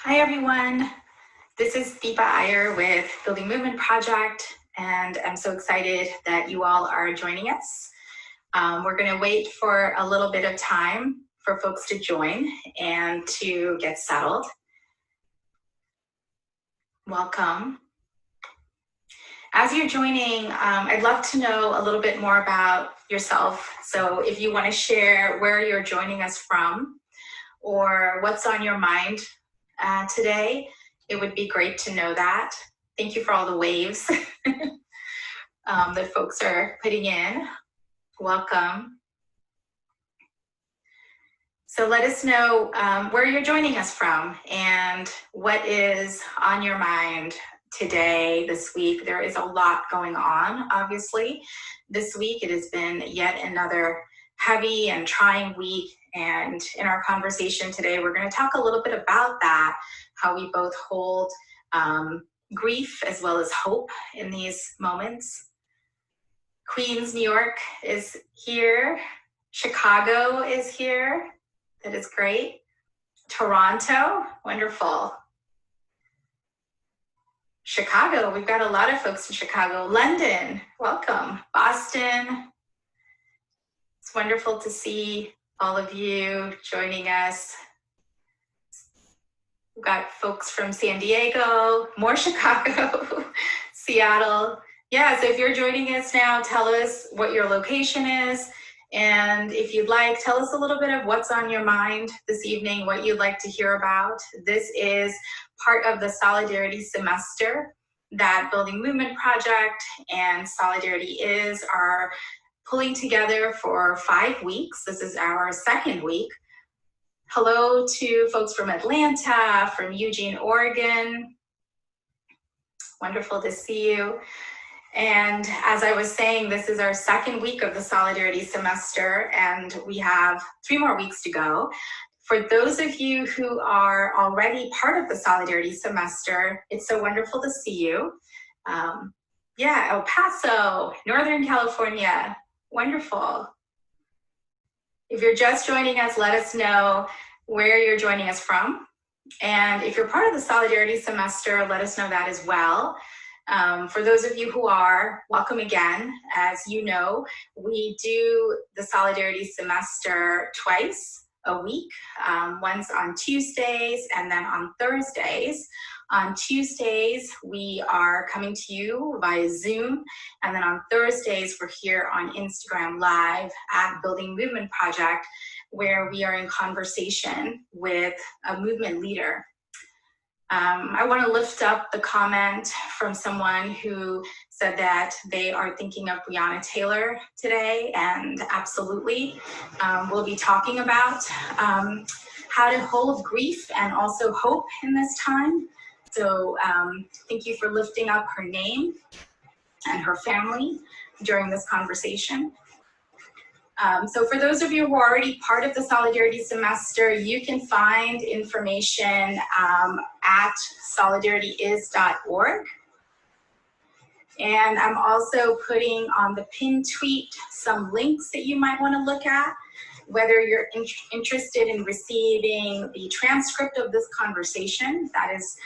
Hi everyone, this is Deepa Iyer with Building Movement Project, and I'm so excited that you all are joining us. We're going to wait for a little bit of time for folks to join and to get settled. Welcome. As you're joining, I'd love to know a little bit more about yourself. So if you want to share where you're joining us from or what's on your mind today, it would be great to know that. Thank you for all the waves that folks are putting in. Welcome. So let us know where you're joining us from and what is on your mind today, this week. There is a lot going on, obviously. This week it has been yet another heavy and trying week. And in our conversation today, we're going to talk a little bit about that, how we both hold grief as well as hope in these moments. Queens, New York is here. Chicago is here. That is great. Toronto, wonderful. Chicago, we've got a lot of folks in Chicago. London, welcome. Boston, it's wonderful to see all of you joining us. We've got folks from San Diego, more Chicago, Seattle. Yeah, so if you're joining us now, tell us what your location is. And if you'd like, tell us a little bit of what's on your mind this evening, what you'd like to hear about. This is part of the Solidarity semester that Building Movement Project and Solidarity Is are pulling together for 5 weeks. This is our second week. Hello to folks from Atlanta, from Eugene, Oregon. Wonderful to see you. And as I was saying, this is our second week of the Solidarity semester, and we have 3 more weeks to go. For those of you who are already part of the Solidarity semester, it's so wonderful to see you. Yeah, El Paso, Northern California, wonderful. If you're just joining us, let us know where you're joining us from. And if you're part of the Solidarity semester, let us know that as well. For those of you who are, welcome again. As you know, we do the Solidarity semester twice a week, once on Tuesdays and then on Thursdays. On Tuesdays, we are coming to you via Zoom, and then on Thursdays, we're here on Instagram Live at Building Movement Project, where we are in conversation with a movement leader. I want to lift up the comment from someone who said that they are thinking of Breonna Taylor today, and absolutely, we'll be talking about how to hold grief and also hope in this time. So thank you for lifting up her name and her family during this conversation. So for those of you who are already part of the Solidarity semester, you can find information at solidarityis.org. And I'm also putting on the pinned tweet some links that you might want to look at, whether you're interested in receiving the transcript of this conversation. That is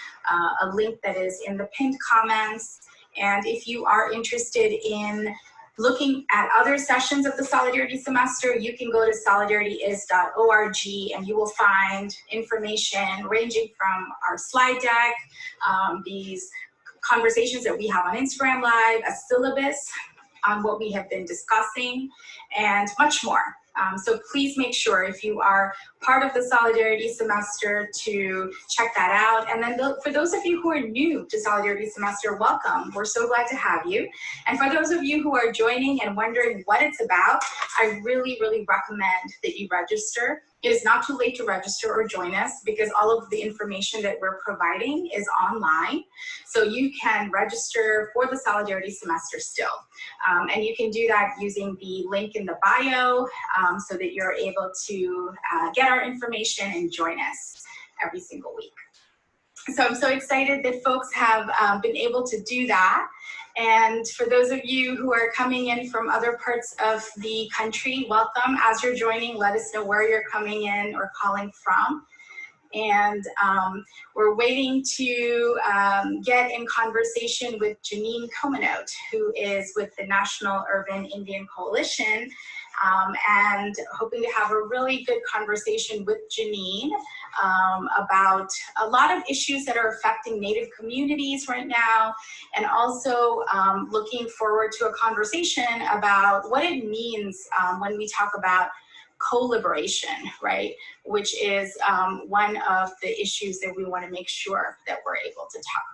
a link that is in the pinned comments. And if you are interested in looking at other sessions of the Solidarity semester, you can go to solidarityis.org and you will find information ranging from our slide deck, these conversations that we have on Instagram Live, a syllabus on what we have been discussing, and much more. So please make sure, if you are part of the Solidarity semester, to check that out. And then for those of you who are new to Solidarity semester, welcome. We're so glad to have you. And for those of you who are joining and wondering what it's about, I really, really recommend that you register. It is not too late to register or join us, because all of the information that we're providing is online. So you can register for the Solidarity semester still. And you can do that using the link in the bio, so that you're able to get our information and join us every single week. So I'm so excited that folks have been able to do that. And for those of you who are coming in from other parts of the country, welcome. As you're joining, let us know where you're coming in or calling from. And we're waiting to get in conversation with Janeen Comenote, who is with the National Urban Indian Coalition, and hoping to have a really good conversation with Janeen about a lot of issues that are affecting Native communities right now, and also looking forward to a conversation about what it means when we talk about co-liberation, right? Which is one of the issues that we want to make sure that we're able to talk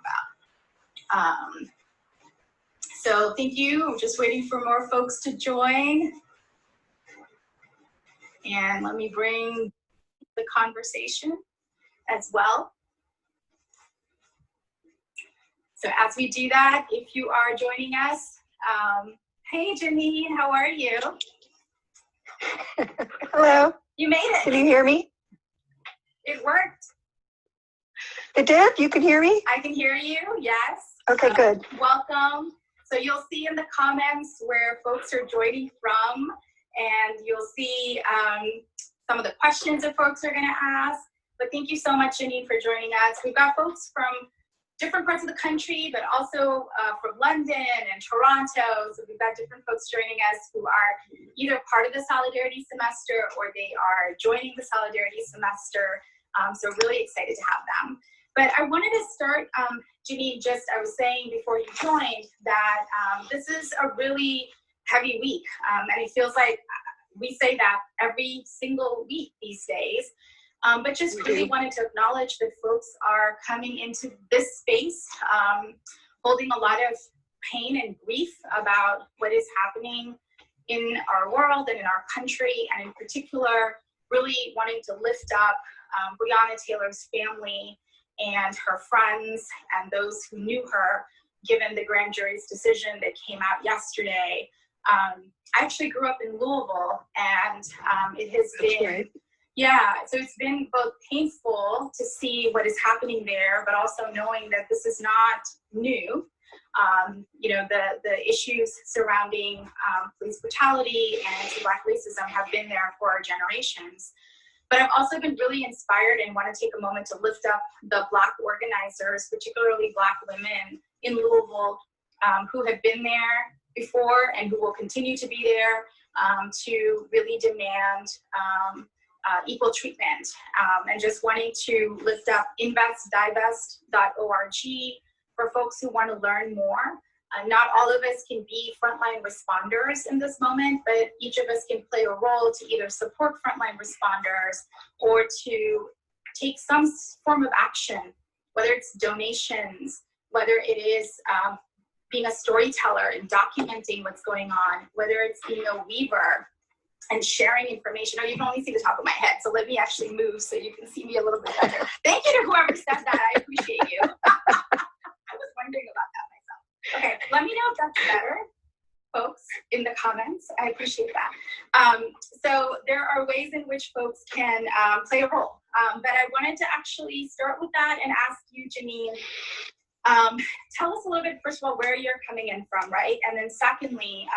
about. So thank you. I'm just waiting for more folks to join. And let me bring the conversation as well. So as we do that, if you are joining us, hey Janeen, how are you? Hello. You made it. Can you hear me? It worked. It did? You can hear me? I can hear you, yes. Okay, good. Welcome. So you'll see in the comments where folks are joining from, and you'll see some of the questions that folks are going to ask. But thank you so much, Janeen, for joining us. We've got folks from different parts of the country, but also from London and Toronto. So we've got different folks joining us who are either part of the Solidarity Semester or they are joining the Solidarity Semester. So really excited to have them. But I wanted to start, Janeen, I was saying before you joined that this is a really heavy week. And it feels like we say that every single week these days. But just really wanted to acknowledge that folks are coming into this space, holding a lot of pain and grief about what is happening in our world and in our country, and in particular, really wanting to lift up Breonna Taylor's family and her friends and those who knew her, given the grand jury's decision that came out yesterday. I actually grew up in Louisville, and it has been, right. Yeah, so it's been both painful to see what is happening there, but also knowing that this is not new. You know, the issues surrounding police brutality and anti-Black racism have been there for generations. But I've also been really inspired and want to take a moment to lift up the Black organizers, particularly Black women in Louisville, who have been there before and who will continue to be there to really demand equal treatment, and just wanting to lift up investdivest.org for folks who want to learn more. Not all of us can be frontline responders in this moment, but each of us can play a role to either support frontline responders or to take some form of action, whether it's donations, whether it is being a storyteller and documenting what's going on, whether it's being a weaver and sharing information. Oh, you can only see the top of my head, so let me actually move so you can see me a little bit better. Thank you to whoever said that. I appreciate you. I was wondering about that myself. Okay, let me know if that's better, folks, in the comments. I appreciate that. So there are ways in which folks can play a role. But I wanted to actually start with that and ask you, Janeen, tell us a little bit, first of all, where you're coming in from, right? And then secondly,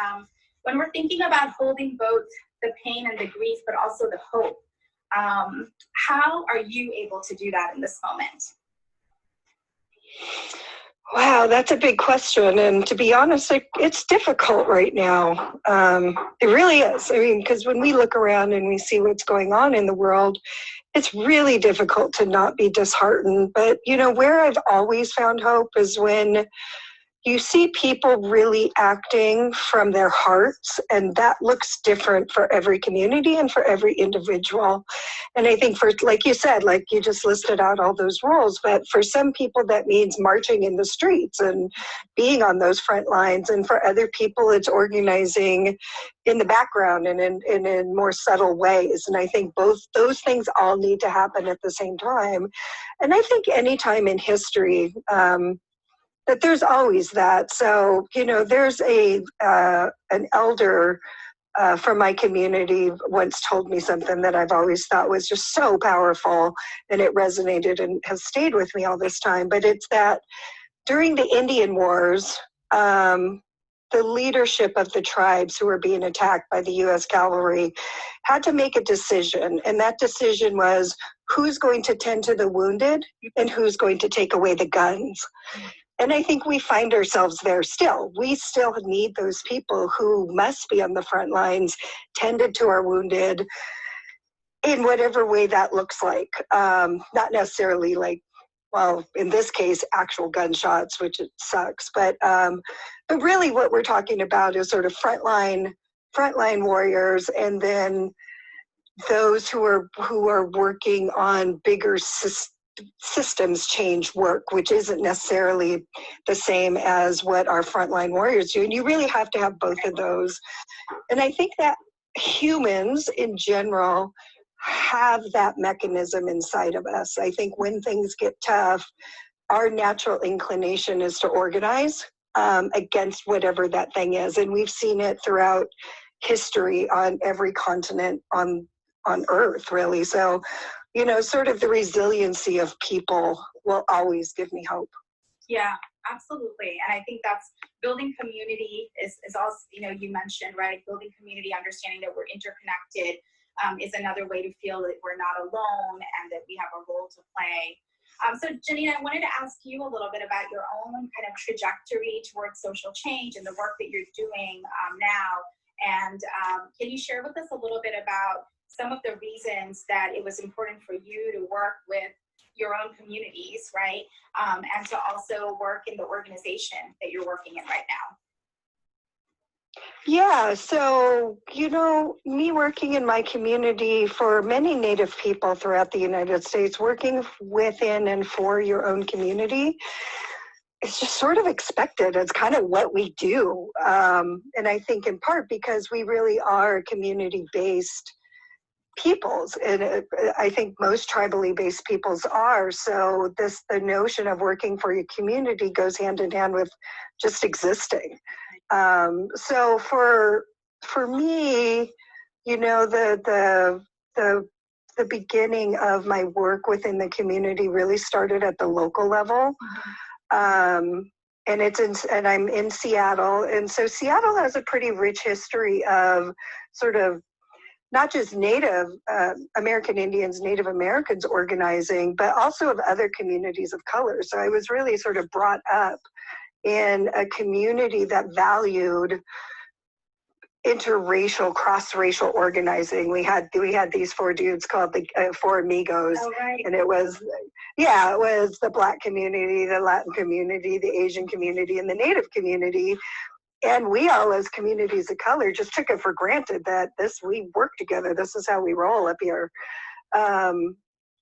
when we're thinking about holding both the pain and the grief, but also the hope, how are you able to do that in this moment? Wow, that's a big question. And to be honest, it's difficult right now. It really is. I mean, because when we look around and we see what's going on in the world, it's really difficult to not be disheartened. But, you know, where I've always found hope is when you see people really acting from their hearts, and that looks different for every community and for every individual. And I think for, like you said, like you just listed out all those roles, but for some people that means marching in the streets and being on those front lines. And for other people, it's organizing in the background and in more subtle ways. And I think both those things all need to happen at the same time. And I think any time in history, that there's always that. So, you know, there's an elder from my community once told me something that I've always thought was just so powerful, and it resonated and has stayed with me all this time. But it's that during the Indian Wars, the leadership of the tribes who were being attacked by the U.S. cavalry had to make a decision. And that decision was who's going to tend to the wounded and who's going to take away the guns. And I think we find ourselves there still. We still need those people who must be on the front lines, tended to our wounded in whatever way that looks like. Not necessarily like, well, in this case, actual gunshots, which it sucks. But really what we're talking about is sort of frontline warriors, and then those who are working on bigger systems change work, which isn't necessarily the same as what our frontline warriors do. And you really have to have both of those. And I think that humans in general have that mechanism inside of us. I think when things get tough, our natural inclination is to organize against whatever that thing is. And we've seen it throughout history on every continent on Earth, really. So, you know, sort of the resiliency of people will always give me hope. Yeah, absolutely. And I think that's building community is also, you know, you mentioned, right, building community, understanding that we're interconnected is another way to feel that we're not alone and that we have a role to play. So Janeen, I wanted to ask you a little bit about your own kind of trajectory towards social change and the work that you're doing now. And can you share with us a little bit about some of the reasons that it was important for you to work with your own communities, right? And to also work in the organization that you're working in right now? Yeah, so, you know, me working in my community, for many Native people throughout the United States, working within and for your own community, it's just sort of expected. It's kind of what we do. And I think in part because we really are community-based peoples, and I think most tribally based peoples are. So the notion of working for your community goes hand in hand with just existing. So for me, you know, the beginning of my work within the community really started at the local level. And I'm in Seattle, and so Seattle has a pretty rich history of sort of not just Native American Indians, Native Americans organizing, but also of other communities of color. So I was really sort of brought up in a community that valued interracial, cross-racial organizing. We had these four dudes called the Four Amigos. Oh, right. And it was the Black community, the Latin community, the Asian community, and the Native community. And we all, as communities of color, just took it for granted that we work together. This is how we roll up here. And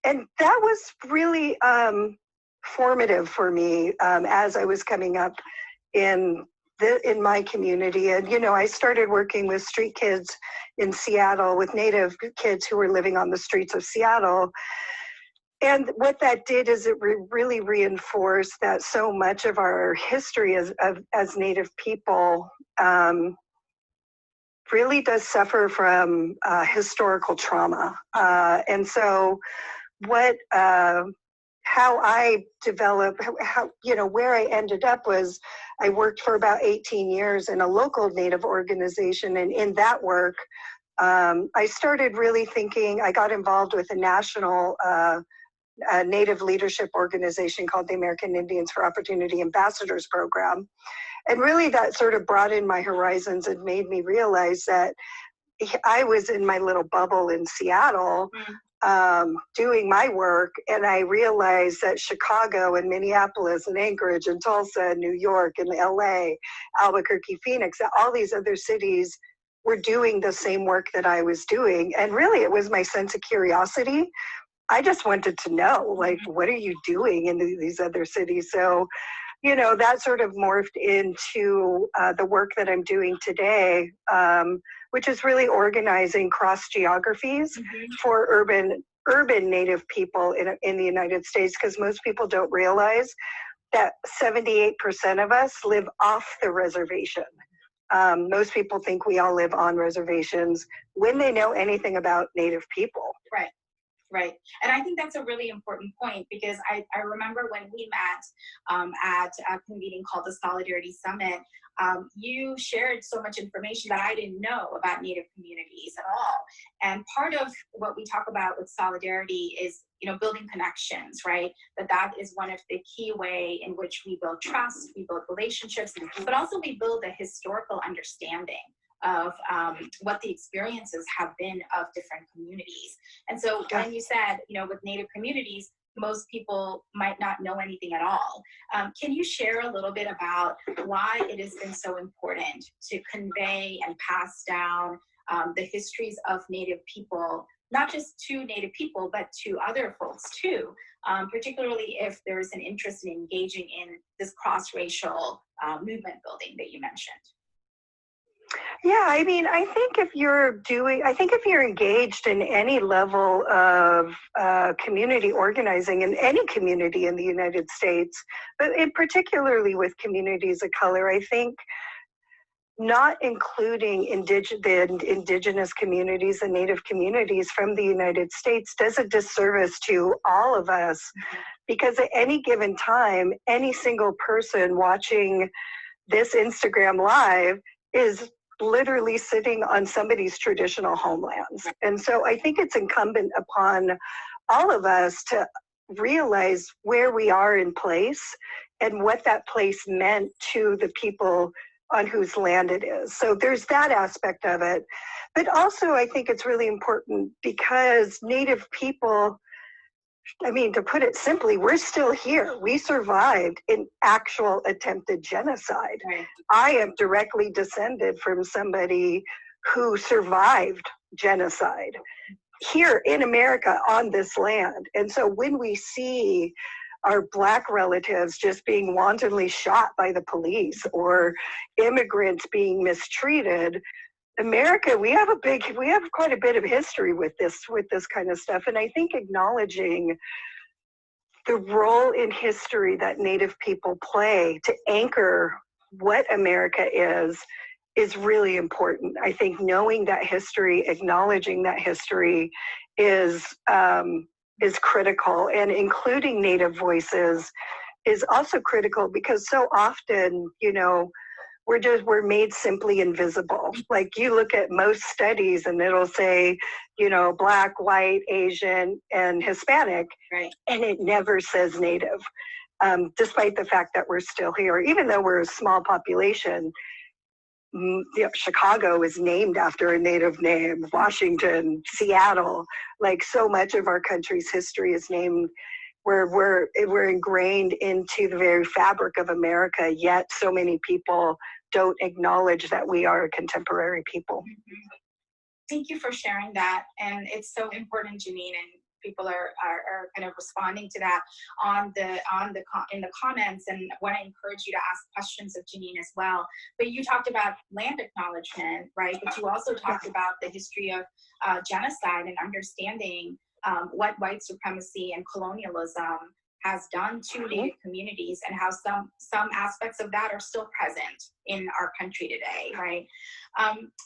that was really formative for me as I was coming up in my community. And, you know, I started working with street kids in Seattle, with Native kids who were living on the streets of Seattle. And what that did is it really reinforced that so much of our history as Native people really does suffer from historical trauma. And so how I developed, where I ended up was I worked for about 18 years in a local Native organization. And in that work, I started really thinking, I got involved with a national Native leadership organization called the American Indians for Opportunity Ambassadors Program. And really that sort of broadened my horizons and made me realize that I was in my little bubble in Seattle doing my work, and I realized that Chicago and Minneapolis and Anchorage and Tulsa and New York and LA, Albuquerque, Phoenix, all these other cities were doing the same work that I was doing. And really it was my sense of curiosity. I just wanted to know, like, what are you doing in these other cities? So, you know, that sort of morphed into the work that I'm doing today, which is really organizing cross geographies for urban Native people in the United States, because most people don't realize that 78% of us live off the reservation. Most people think we all live on reservations when they know anything about Native people. Right. Right. And I think that's a really important point because I remember when we met at a convening called the Solidarity Summit, you shared so much information that I didn't know about Native communities at all. And part of what we talk about with solidarity is, building connections, right? That is one of the key way in which we build trust, we build relationships, but also we build a historical understanding of what the experiences have been of different communities. And so when you said, with Native communities, most people might not know anything at all. Can you share a little bit about why it has been so important to convey and pass down the histories of Native people, not just to Native people, but to other folks too, particularly if there's an interest in engaging in this cross-racial movement building that you mentioned? Yeah, I mean, I think if you're engaged in any level of community organizing in any community in the United States, but particularly with communities of color, I think not including the indigenous communities and Native communities from the United States does a disservice to all of us, because at any given time, any single person watching this Instagram Live is literally sitting on somebody's traditional homelands. And so I think it's incumbent upon all of us to realize where we are in place and what that place meant to the people on whose land it is. So there's that aspect of it. But also I think it's really important because Native people, I mean, to put it simply, we're still here. We survived an actual attempted genocide. Right. I am directly descended from somebody who survived genocide here in America on this land. And so when we see our Black relatives just being wantonly shot by the police or immigrants being mistreated, America, we have quite a bit of history with this kind of stuff. And I think acknowledging the role in history that Native people play to anchor what America is really important. I think knowing that history, acknowledging that history is critical, and including Native voices is also critical because so often, we're made simply invisible. Like you look at most studies and it'll say, Black, white, Asian, and Hispanic, right, and it never says Native, despite the fact that we're still here. Even though we're a small population, Chicago is named after a Native name, Washington, Seattle, like so much of our country's history is named. We're ingrained into the very fabric of America, yet so many people don't acknowledge that we are a contemporary people. Thank you for sharing that. And it's so important, Janeen, and people are kind of responding to that in the comments, and I want to encourage you to ask questions of Janeen as well. But you talked about land acknowledgement, right? But you also talked about the history of genocide and understanding what white supremacy and colonialism has done to Native communities, and how some aspects of that are still present in our country today, right?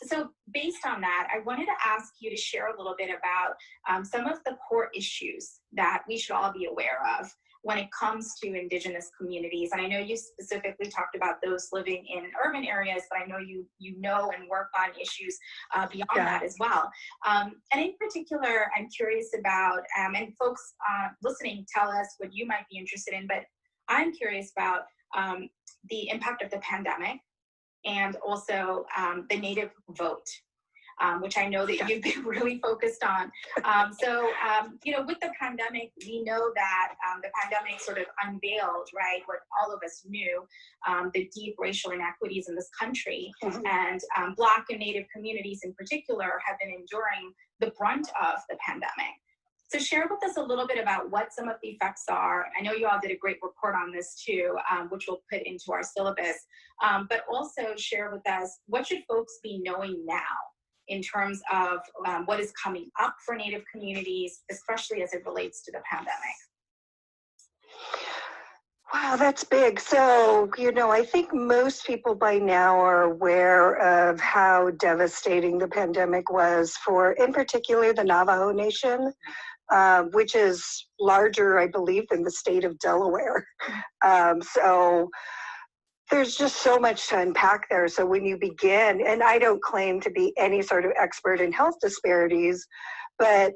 So based on that, I wanted to ask you to share a little bit about some of the core issues that we should all be aware of when it comes to Indigenous communities. And I know you specifically talked about those living in urban areas, but I know you know and work on issues beyond that as well. And in particular, I'm curious about, and folks listening, tell us what you might be interested in, but I'm curious about the impact of the pandemic and also the Native vote, which I know that you've been really focused on. With the pandemic, we know that the pandemic sort of unveiled, right, what all of us knew, the deep racial inequities in this country. And Black and Native communities in particular have been enduring the brunt of the pandemic. So share with us a little bit about what some of the effects are. I know you all did a great report on this too, which we'll put into our syllabus, but also share with us, what should folks be knowing now in terms of what is coming up for Native communities, especially as it relates to the pandemic? Wow, that's big. So, I think most people by now are aware of how devastating the pandemic was for, in particular, the Navajo Nation, which is larger, I believe, than the state of Delaware. So there's just so much to unpack there. So when you begin, and I don't claim to be any sort of expert in health disparities, but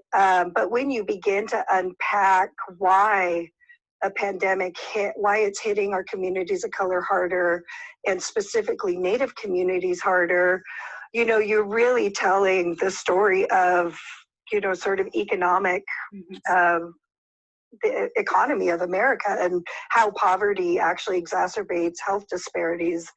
when you begin to unpack why a pandemic hit, why it's hitting our communities of color harder, and specifically Native communities harder, you're really telling the story of, sort of economic, the economy of America and how poverty actually exacerbates health disparities.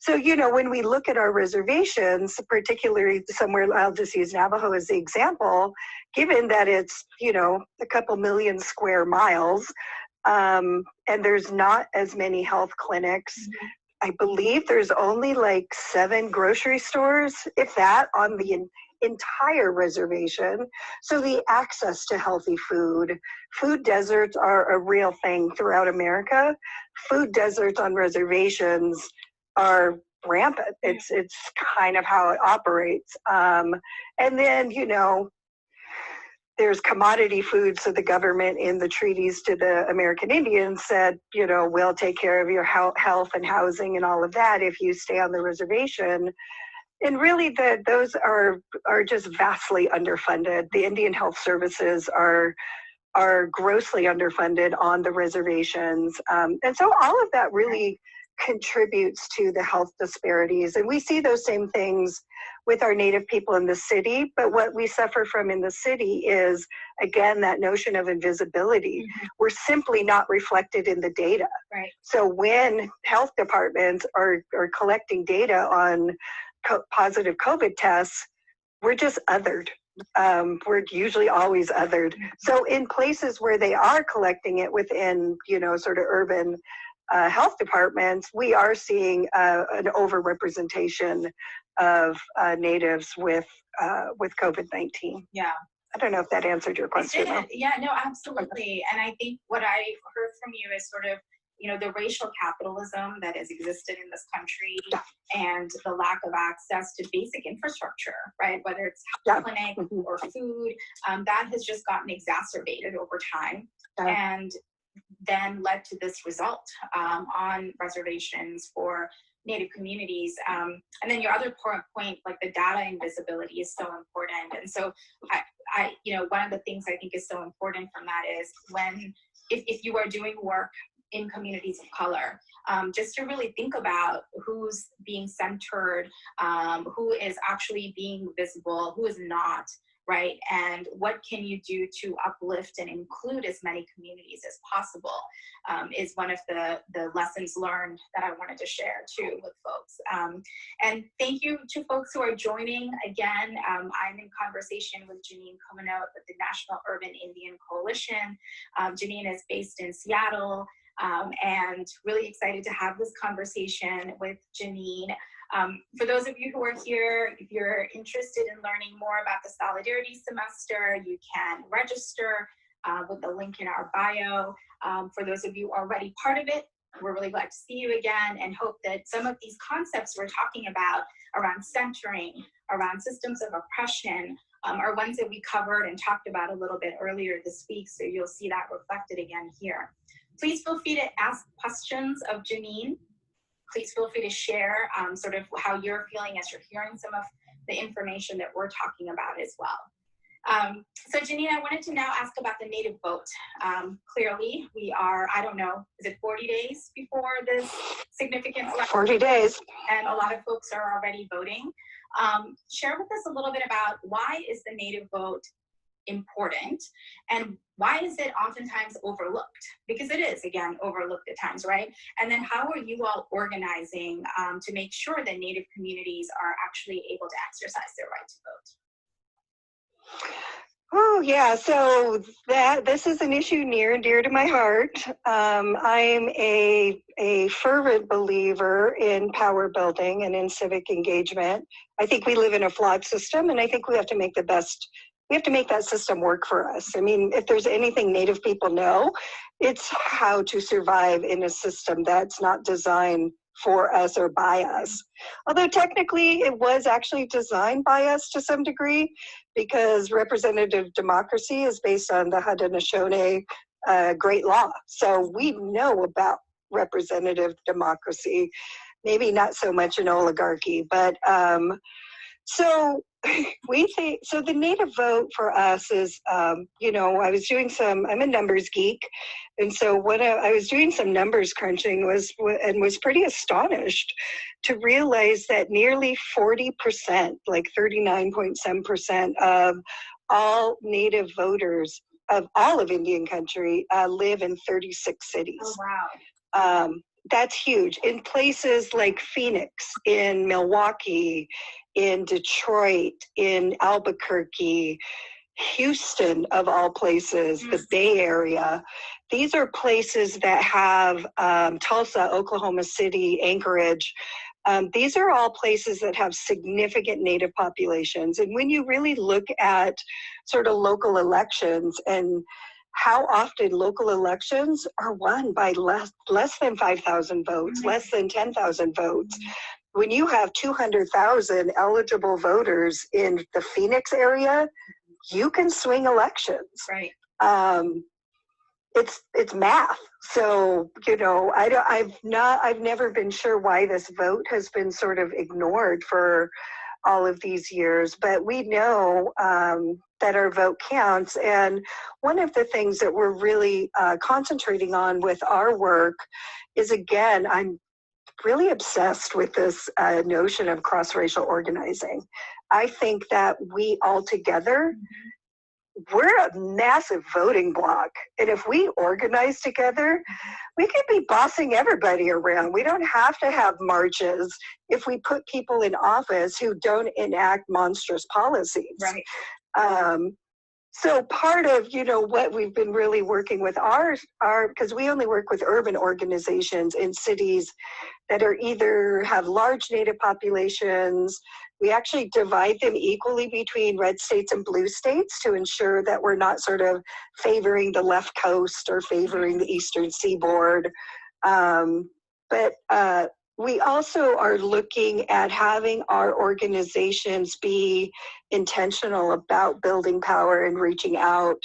So, when we look at our reservations, particularly somewhere, I'll just use Navajo as the example, given that it's, a couple million square miles, and there's not as many health clinics. I believe there's only like 7 grocery stores, if that, on the entire reservation. So the access to healthy food deserts are a real thing throughout America. Food deserts on reservations are rampant. It's kind of how it operates. And then, there's commodity food. So the government in the treaties to the American Indians said, we'll take care of your health and housing and all of that if you stay on the reservation. And really, those are just vastly underfunded. The Indian Health Services are grossly underfunded on the reservations. And so all of that really contributes to the health disparities. And we see those same things with our Native people in the city, but what we suffer from in the city is, again, that notion of invisibility. We're simply not reflected in the data. Right. So when health departments are collecting data on positive COVID tests, we're just othered. We're usually always othered. So in places where they are collecting it within, sort of urban health departments, we are seeing an overrepresentation of natives with COVID-19. Yeah. I don't know if that answered your question. Yeah, no, absolutely. And I think what I heard from you is sort of, the racial capitalism that has existed in this country and the lack of access to basic infrastructure, right? Whether it's health clinic or food, that has just gotten exacerbated over time. And then led to this result on reservations for Native communities. And then your other point, like the data invisibility is so important. And so I one of the things I think is so important from that is if you are doing work in communities of color, just to really think about who's being centered, who is actually being visible, who is not, right? And what can you do to uplift and include as many communities as possible is one of the lessons learned that I wanted to share too with folks. And thank you to folks who are joining. Again, I'm in conversation with Janeen Comenote with the National Urban Indian Coalition. Janeen is based in Seattle, and really excited to have this conversation with Janeen. For those of you who are here, if you're interested in learning more about the Solidarity Semester, you can register with the link in our bio. For those of you already part of it, we're really glad to see you again and hope that some of these concepts we're talking about around centering, around systems of oppression, are ones that we covered and talked about a little bit earlier this week, so you'll see that reflected again here. Please feel free to ask questions of Janeen. Please feel free to share sort of how you're feeling as you're hearing some of the information that we're talking about as well. So Janeen, I wanted to now ask about the native vote. Clearly, we are, I don't know, is it 40 days before this significant election? 40 days. And a lot of folks are already voting. Share with us a little bit about why is the native vote important and why is it oftentimes overlooked? Because it is, again, overlooked at times, right? And then how are you all organizing to make sure that Native communities are actually able to exercise their right to vote? Oh yeah, so this is an issue near and dear to my heart. I'm a fervent believer in power building and in civic engagement. I think we live in a flawed system, and I think we have to make the best. We have to make that system work for us. I mean, if there's anything Native people know, it's how to survive in a system that's not designed for us or by us. Although technically it was actually designed by us to some degree, because representative democracy is based on the Haudenosaunee Great Law. So we know about representative democracy, maybe not so much an oligarchy, but so we think, so the native vote for us is, you know, I was doing some, I'm a numbers geek. And so when I was doing some numbers crunching was pretty astonished to realize that nearly 40%, like 39.7% of all native voters of all of Indian country live in 36 cities. Oh, wow. That's huge. In places like Phoenix, in Milwaukee, in Detroit, in Albuquerque, Houston, of all places, the Bay Area. These are places that have Tulsa, Oklahoma City, Anchorage. These are all places that have significant Native populations. And when you really look at sort of local elections and how often local elections are won by less than 5,000 votes, less than 10,000 votes. When you have 200,000 eligible voters in the Phoenix area, you can swing elections. Right. It's math. So, you know, I've never been sure why this vote has been sort of ignored for all of these years, but we know that our vote counts. And one of the things that we're really concentrating on with our work is, again, I'm really obsessed with this notion of cross-racial organizing. I think that we all together, we're a massive voting bloc. And if we organize together, we could be bossing everybody around. We don't have to have marches if we put people in office who don't enact monstrous policies. Right. So part of, you know, what we've been really working with our because we only work with urban organizations in cities that are either have large Native populations. We actually divide them equally between red states and blue states to ensure that we're not sort of favoring the left coast or favoring the eastern seaboard. But we also are looking at having our organizations be intentional about building power and reaching out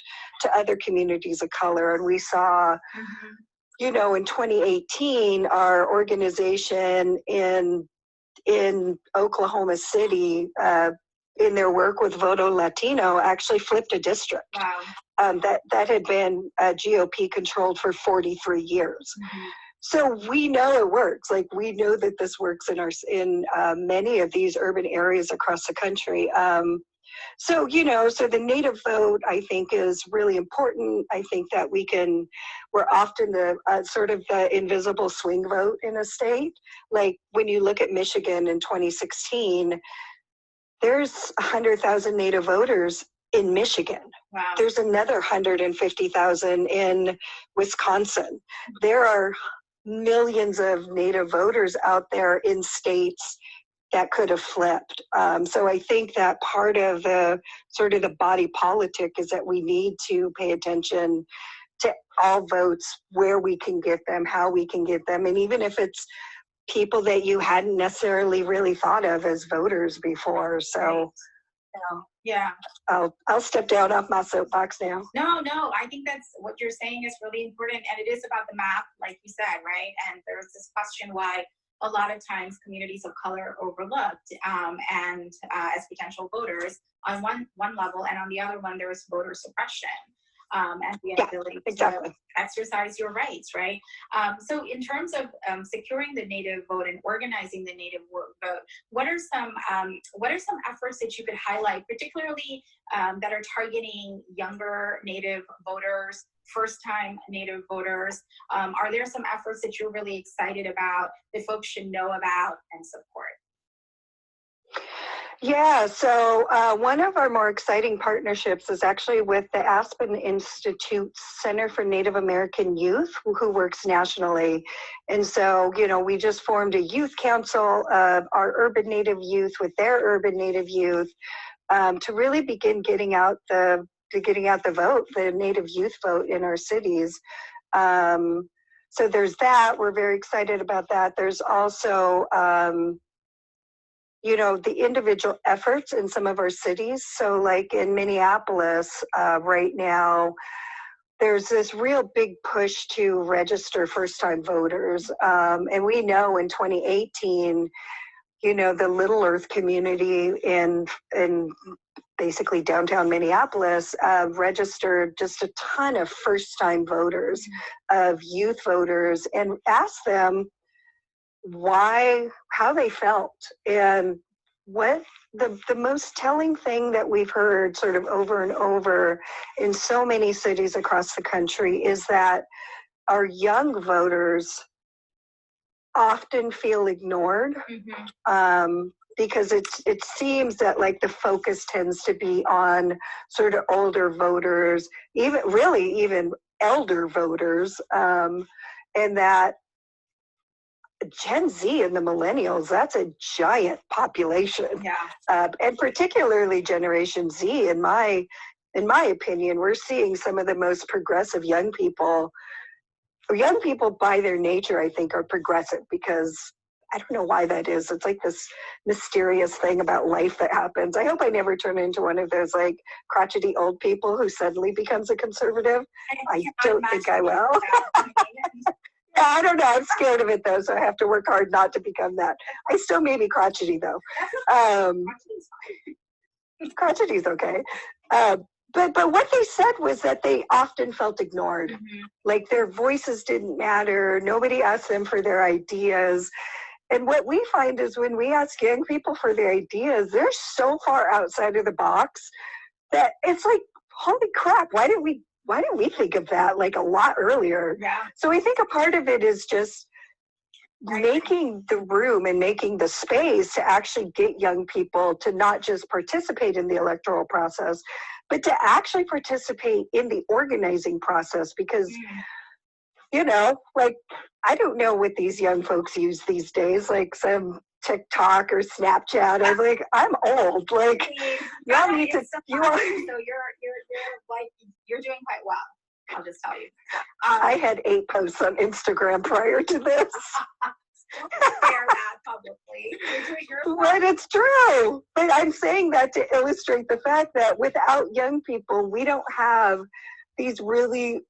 to other communities of color. And we saw, you know, in 2018, our organization in Oklahoma City, in their work with Voto Latino, actually flipped a district. Wow. That had been GOP controlled for 43 years. So we know it works. Like, we know that this works in many of these urban areas across the country. So, you know, so the Native vote, I think, is really important. I think that we're often the sort of the invisible swing vote in a state. Like, when you look at Michigan in 2016, there's 100,000 Native voters in Michigan. Wow. There's another 150,000 in Wisconsin. There are millions of Native voters out there in states that could have flipped. So I think that part of the sort of the body politic is that we need to pay attention to all votes, where we can get them, how we can get them, and even if it's people that you hadn't necessarily really thought of as voters before. So, you know, yeah, I'll step down off my soapbox now. No, I think that's what you're saying is really important, and it is about the math, like you said, right? And there's this question why a lot of times communities of color are overlooked and as potential voters on one level, and on the other one, there is voter suppression and the inability to exercise your rights, right? So in terms of securing the Native vote and organizing the Native vote, what are some efforts that you could highlight, particularly that are targeting younger Native voters, first-time Native voters? Are there some efforts that you're really excited about that folks should know about and support? Yeah, so one of our more exciting partnerships is actually with the Aspen Institute's Center for Native American Youth, who works nationally. And so, you know, we just formed a youth council of our urban Native youth with their urban Native youth to really begin getting out the vote, the Native youth vote in our cities. So there's that. We're very excited about that. There's also, the individual efforts in some of our cities. So like in Minneapolis right now, there's this real big push to register first-time voters. And we know in 2018, the Little Earth community in basically downtown Minneapolis registered just a ton of first-time voters, of youth voters, and asked them how they felt. And what the most telling thing that we've heard sort of over and over in so many cities across the country is that our young voters often feel ignored. Because it seems that like the focus tends to be on sort of older voters, even elder voters, and that Gen Z and the millennials, that's a giant population. Yeah. And particularly Generation Z, in my opinion, we're seeing some of the most progressive young people. Young people by their nature, I think, are progressive because I don't know why that is. It's like this mysterious thing about life that happens. I hope I never turn into one of those like crotchety old people who suddenly becomes a conservative. I don't think I will. Yeah, I don't know. I'm scared of it though, so I have to work hard not to become that. I still may be crotchety though. Crotchety's okay. But what they said was that they often felt ignored. Like their voices didn't matter. Nobody asked them for their ideas. And what we find is when we ask young people for their ideas, they're so far outside of the box that it's like, holy crap, why didn't we think of that like a lot earlier? Yeah. So I think a part of it is just making the room and making the space to actually get young people to not just participate in the electoral process, but to actually participate in the organizing process. Because, like, I don't know what these young folks use these days, like some TikTok or Snapchat. I'm like, I'm old. Like, y'all need to. So you're like, you're doing quite well. I'll just tell you. I had 8 posts on Instagram prior to this. Share that publicly. But it's true. But I'm saying that to illustrate the fact that without young people, we don't have these really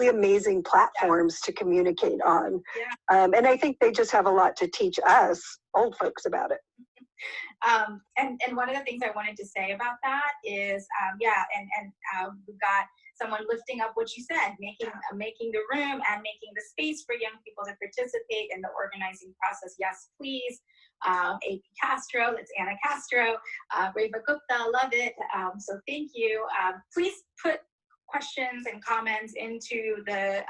amazing platforms to communicate on. Yeah. And I think they just have a lot to teach us old folks about it. And one of the things I wanted to say about that is, we've got someone lifting up what you said, making the room and making the space for young people to participate in the organizing process. Yes, please. AP Castro, that's Anna Castro. Reva Gupta, love it. So thank you. Please put questions and comments into the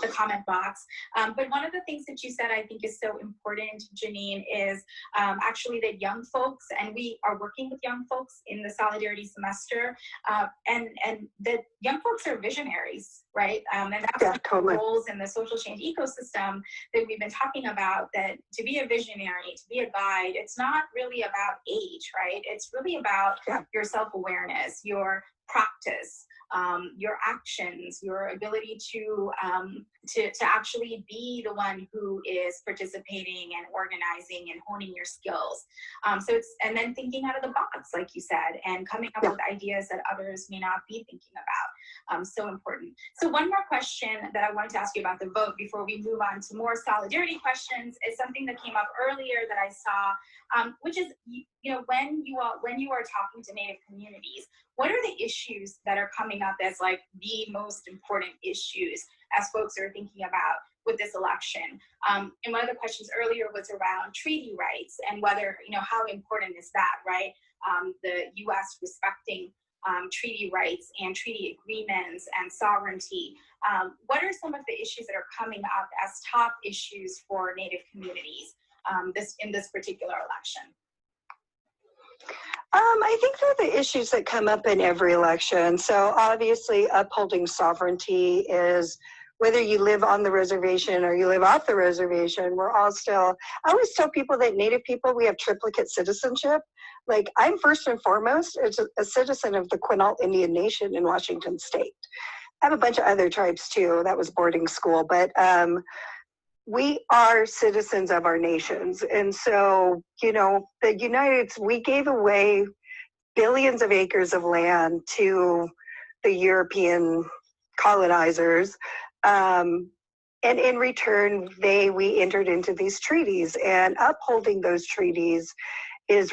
comment box. But one of the things that you said I think is so important, Janeen, is actually that young folks, and we are working with young folks in the Solidarity Semester, and that young folks are visionaries, right? And that's totally. Roles in the social change ecosystem that we've been talking about, that to be a visionary, to be a guide, it's not really about age, right? It's really about your self-awareness, your practice, your actions, your ability to actually be the one who is participating and organizing and honing your skills. And then thinking out of the box, like you said, and coming up with ideas that others may not be thinking about. So important. So one more question that I wanted to ask you about the vote before we move on to more solidarity questions is something that came up earlier that I saw, which is, when you are talking to Native communities, what are the issues that are coming up as like the most important issues as folks are thinking about with this election? And one of the questions earlier was around treaty rights and whether, how important is that, right? The U.S. respecting treaty rights and treaty agreements and sovereignty. What are some of the issues that are coming up as top issues for Native communities in this particular election? I think they're the issues that come up in every election. So obviously upholding sovereignty is, whether you live on the reservation or you live off the reservation, we're all still, I always tell people that Native people, we have triplicate citizenship. Like, I'm first and foremost a citizen of the Quinault Indian Nation in Washington State. I have a bunch of other tribes too. That was boarding school, but we are citizens of our nations. And so, we gave away billions of acres of land to the European colonizers. And in return, we entered into these treaties, and upholding those treaties is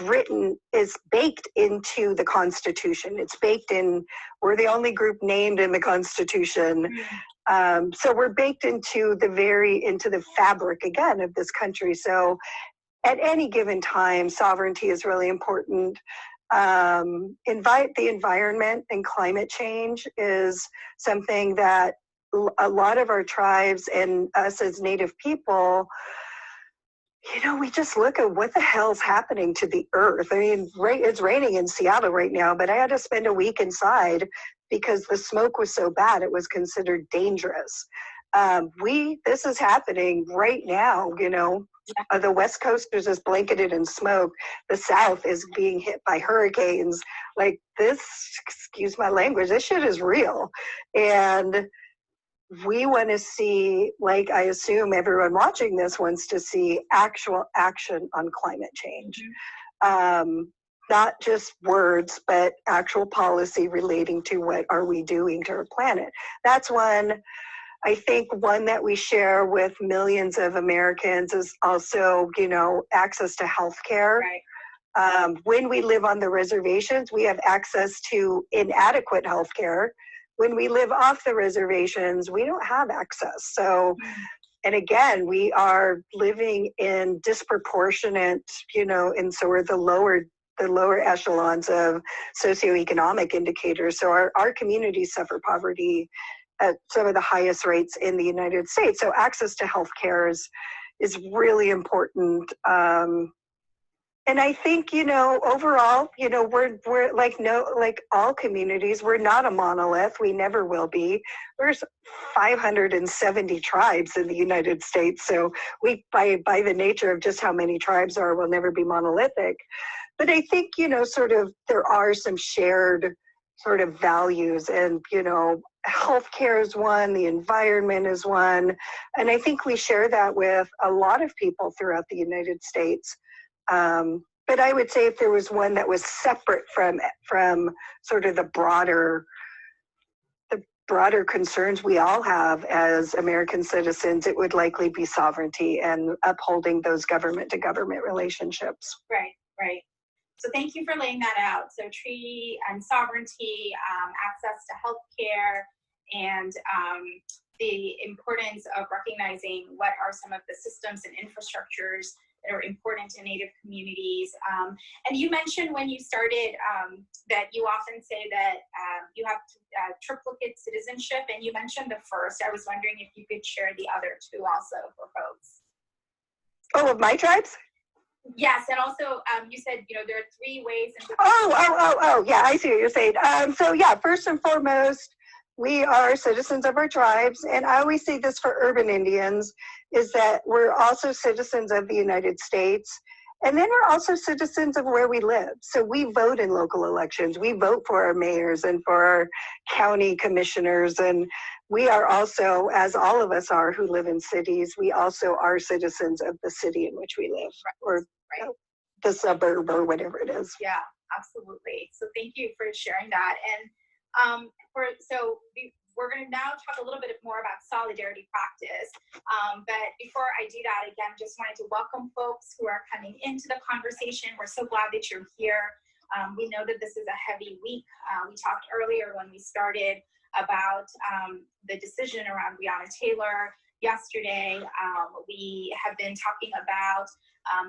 baked into the Constitution. It's baked in, we're the only group named in the Constitution. So we're baked into the fabric again of this country. So at any given time, sovereignty is really important. The environment and climate change is something that a lot of our tribes and us as Native people, we just look at what the hell's happening to the earth. I mean, it's raining in Seattle right now, but I had to spend a week inside because the smoke was so bad, it was considered dangerous. This is happening right now, the West Coast is just blanketed in smoke. The South is being hit by hurricanes. Like this, excuse my language, this shit is real. And we want to see, like I assume everyone watching this wants to see actual action on climate change. Not just words, but actual policy relating to what are we doing to our planet. That's one. I think one that we share with millions of Americans is also, access to health care. Right. When we live on the reservations, we have access to inadequate health care. When we live off the reservations, we don't have access. So, and again, we are living in disproportionate, and so we're the lower echelons of socioeconomic indicators. So our communities suffer poverty at some of the highest rates in the United States. So access to health care is really important. And I think, overall, we're like all communities, we're not a monolith. We never will be. There's 570 tribes in the United States. So we, by the nature of just how many tribes are, will never be monolithic. But I think, there are some shared sort of values, and, healthcare is one, the environment is one. And I think we share that with a lot of people throughout the United States. But I would say if there was one that was separate from sort of the broader concerns we all have as American citizens, it would likely be sovereignty and upholding those government-to-government relationships. Right. So thank you for laying that out. So treaty and sovereignty, access to healthcare, and the importance of recognizing what are some of the systems and infrastructures that are important to Native communities. And you mentioned when you started that you often say that you have triplicate citizenship, and you mentioned the first. I was wondering if you could share the other two also for folks. Oh, of my tribes? Yes, and also you said, there are three ways in which... Yeah, I see what you're saying. So yeah, first and foremost, we are citizens of our tribes, and I always say this for urban Indians, is that we're also citizens of the United States, and then we're also citizens of where we live. So we vote in local elections. We vote for our mayors and for our county commissioners, and we are also, as all of us are who live in cities, we also are citizens of the city in which we live, or the suburb, or whatever it is. Yeah, absolutely. So thank you for sharing that. And we're going to now talk a little bit more about solidarity practice. But before I do that, again, just wanted to welcome folks who are coming into the conversation. We're so glad that you're here. We know that this is a heavy week. We talked earlier when we started about the decision around Breonna Taylor. Yesterday, we have been talking about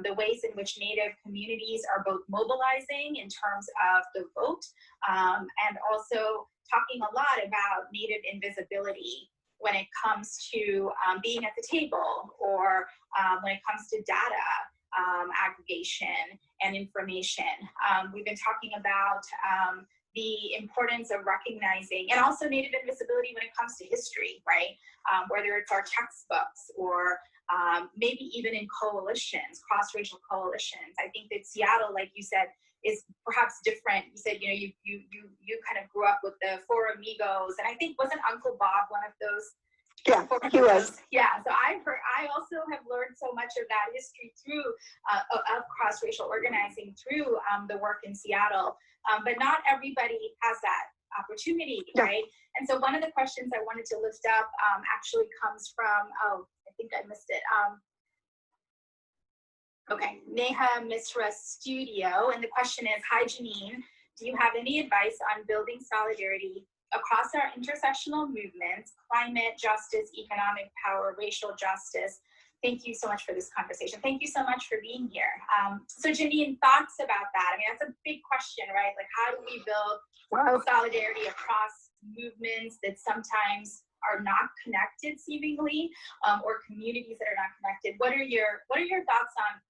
the ways in which Native communities are both mobilizing in terms of the vote, and also talking a lot about Native invisibility when it comes to being at the table, or when it comes to data aggregation and information. We've been talking about the importance of recognizing, and also Native invisibility when it comes to history, right? Whether it's our textbooks or maybe even in coalitions, cross-racial coalitions. I think that Seattle, like you said, is perhaps different. You said, you kind of grew up with the Four Amigos, and I think wasn't Uncle Bob one of those? Yeah, he was. Yeah, so I also have learned so much of that history through of cross-racial organizing through the work in Seattle, but not everybody has that opportunity, right? And so one of the questions I wanted to lift up actually comes from, I think I missed it. Okay, Neha Misra Studio, and the question is, hi Janeen, do you have any advice on building solidarity across our intersectional movements, climate justice, economic power, racial justice? Thank you so much for this conversation. Thank you so much for being here. So Janeen, thoughts about that? I mean, that's a big question, right? Like, how do we build solidarity across movements that sometimes are not connected seemingly, or communities that are not connected? What are your thoughts on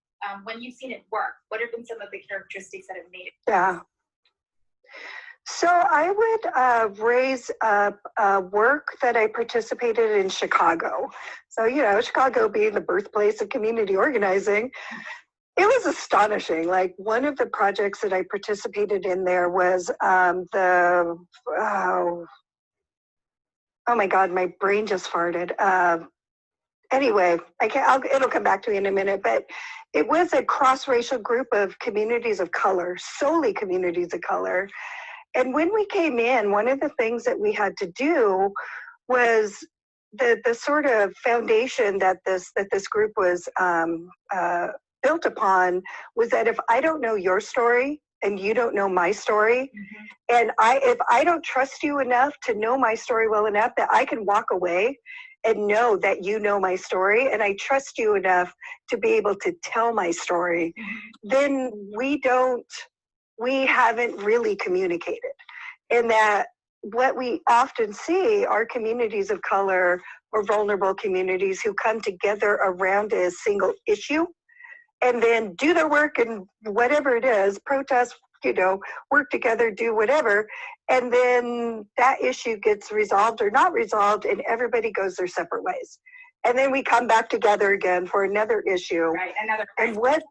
when you've seen it work? What have been some of the characteristics that have made it work? Yeah. So I would raise up work that I participated in Chicago. So, Chicago being the birthplace of community organizing, it was astonishing. Like, one of the projects that I participated in there was oh my God, my brain just farted. Anyway, it'll come back to me in a minute, but it was a cross-racial group of communities of color, solely communities of color. And when we came in, one of the things that we had to do was the sort of foundation that this group was built upon was that if I don't know your story and you don't know my story, and if I don't trust you enough to know my story well enough that I can walk away and know that you know my story, and I trust you enough to be able to tell my story, then we haven't really communicated. And that what we often see are communities of color or vulnerable communities who come together around a single issue and then do their work and whatever it is, protest, work together, do whatever, and then that issue gets resolved or not resolved, and everybody goes their separate ways. And then we come back together again for another issue. Right, and what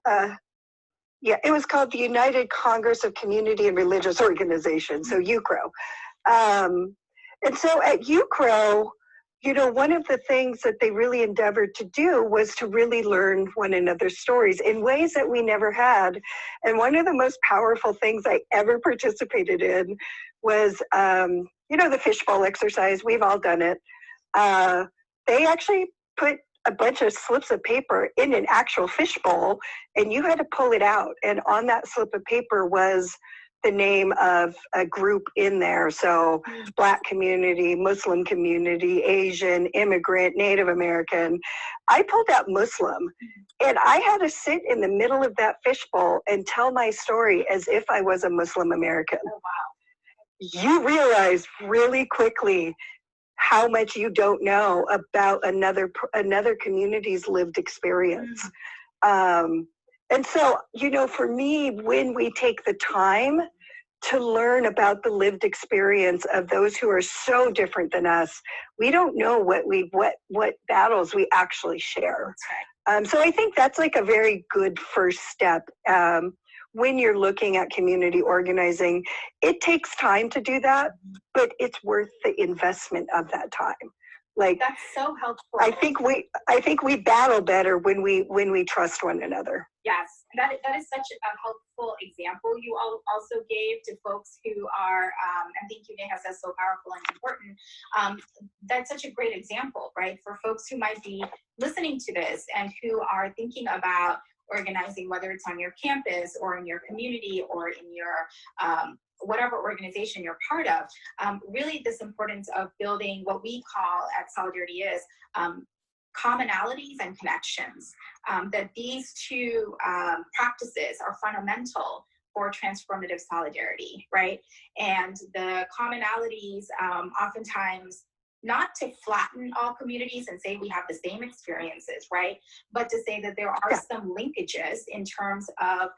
it was called the United Congress of Community and Religious Organizations, so UCRO. And so at UCRO, one of the things that they really endeavored to do was to really learn one another's stories in ways that we never had. And one of the most powerful things I ever participated in was, the fishbowl exercise. We've all done it. They actually put a bunch of slips of paper in an actual fishbowl, and you had to pull it out. And on that slip of paper was the name of a group in there. So Black community, Muslim community, Asian, immigrant, Native American. I pulled out Muslim, and I had to sit in the middle of that fishbowl and tell my story as if I was a Muslim American. Oh, wow. You realize really quickly how much you don't know about another community's lived experience. And so, for me, when we take the time to learn about the lived experience of those who are so different than us, we don't know what battles we actually share. So I think that's like a very good first step. When you're looking at community organizing, it takes time to do that, but it's worth the investment of that time. Like, that's so helpful. I think we battle better when we trust one another. Yes, that is such a helpful example you also gave to folks who are, and thank you, Neha, that's so powerful and important. That's such a great example, right, for folks who might be listening to this and who are thinking about organizing, whether it's on your campus or in your community or in your whatever organization you're part of. Really, this importance of building what we call at Solidarity is commonalities and connections, that these two practices are fundamental for transformative solidarity, right? And the commonalities oftentimes not to flatten all communities and say we have the same experiences, right? But to say that there are some linkages in terms of